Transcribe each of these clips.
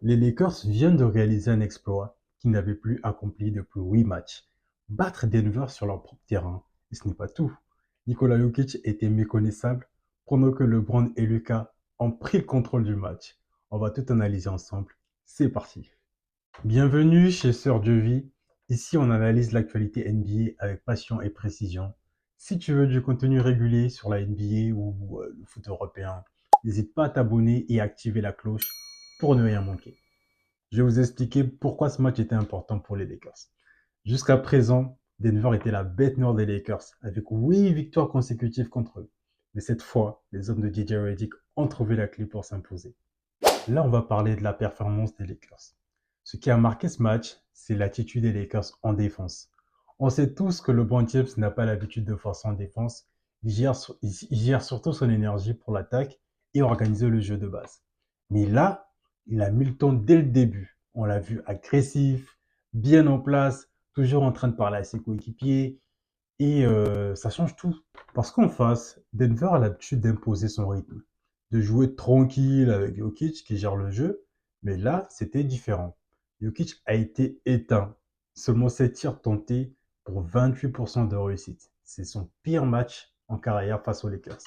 Les Lakers viennent de réaliser un exploit qu'ils n'avaient plus accompli depuis 8 matchs. Battre Denver sur leur propre terrain. Et ce n'est pas tout. Nikola Jokic était méconnaissable pendant que LeBron et Luka ont pris le contrôle du match. On va tout analyser ensemble. C'est parti. Bienvenue chez Sœur Jovi. Ici, on analyse l'actualité NBA avec passion et précision. Si tu veux du contenu régulier sur la NBA ou le foot européen, n'hésite pas à t'abonner et à activer la cloche pour ne rien manquer. Je vais vous expliquer pourquoi ce match était important pour les Lakers. Jusqu'à présent, Denver était la bête noire des Lakers, avec 8 victoires consécutives contre eux. Mais cette fois, les hommes de DJ Redick ont trouvé la clé pour s'imposer. Là, on va parler de la performance des Lakers. Ce qui a marqué ce match, c'est l'attitude des Lakers en défense. On sait tous que LeBron James n'a pas l'habitude de forcer en défense. Il gère surtout son énergie pour l'attaque et organiser le jeu de base. Mais là, il a mis le ton dès le début. On l'a vu agressif, bien en place, toujours en train de parler à ses coéquipiers. Et ça change tout. Parce qu'en face, Denver a l'habitude d'imposer son rythme, de jouer tranquille avec Jokic qui gère le jeu. Mais là, c'était différent. Jokic a été éteint. Seulement 7 tirs tentés pour 28% de réussite. C'est son pire match en carrière face aux Lakers.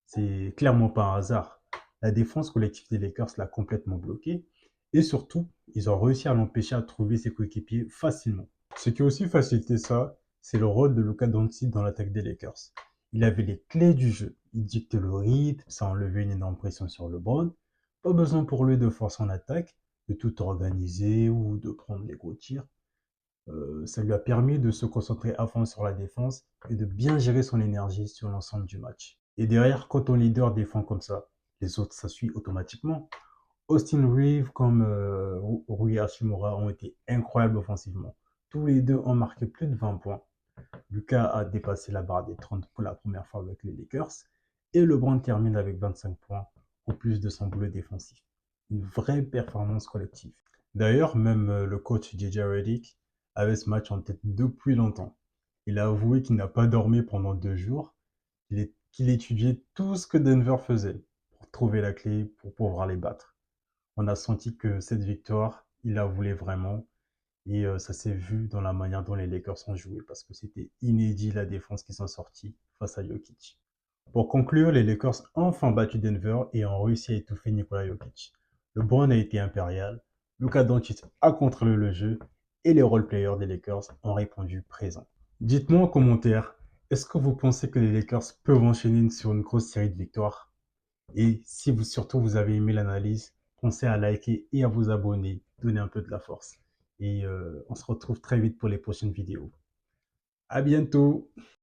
C'est clairement pas un hasard. La défense collective des Lakers l'a complètement bloqué. Et surtout, ils ont réussi à l'empêcher à trouver ses coéquipiers facilement. Ce qui a aussi facilité ça, c'est le rôle de Luka Doncic dans l'attaque des Lakers. Il avait les clés du jeu. Il dictait le rythme, ça enlevait une énorme pression sur LeBron. Pas besoin pour lui de forcer en attaque, de tout organiser ou de prendre les gros tirs. Ça lui a permis de se concentrer à fond sur la défense et de bien gérer son énergie sur l'ensemble du match. Et derrière, quand ton leader défend comme ça, les autres, ça suit automatiquement. Austin Reeves comme Rui Hachimura ont été incroyables offensivement. Tous les deux ont marqué plus de 20 points. Lucas a dépassé la barre des 30 pour la première fois avec les Lakers. Et LeBron termine avec 25 points, en plus de son boulot défensif. Une vraie performance collective. D'ailleurs, même le coach JJ Redick avait ce match en tête depuis longtemps. Il a avoué qu'il n'a pas dormi pendant 2 jours, qu'il étudiait tout ce que Denver faisait pour trouver la clé pour pouvoir les battre. On a senti que cette victoire, il la voulait vraiment. Et ça s'est vu dans la manière dont les Lakers ont joué parce que c'était inédit la défense qui s'en sortit face à Jokic. Pour conclure, les Lakers ont enfin battu Denver et ont réussi à étouffer Nikola Jokic. LeBron a été impérial, Luka Doncic a contrôlé le jeu et les role-players des Lakers ont répondu présent. Dites-moi en commentaire, est-ce que vous pensez que les Lakers peuvent enchaîner sur une grosse série de victoires? Et si vous surtout vous avez aimé l'analyse, pensez à liker et à vous abonner, donner un peu de la force. Et on se retrouve très vite pour les prochaines vidéos. À bientôt!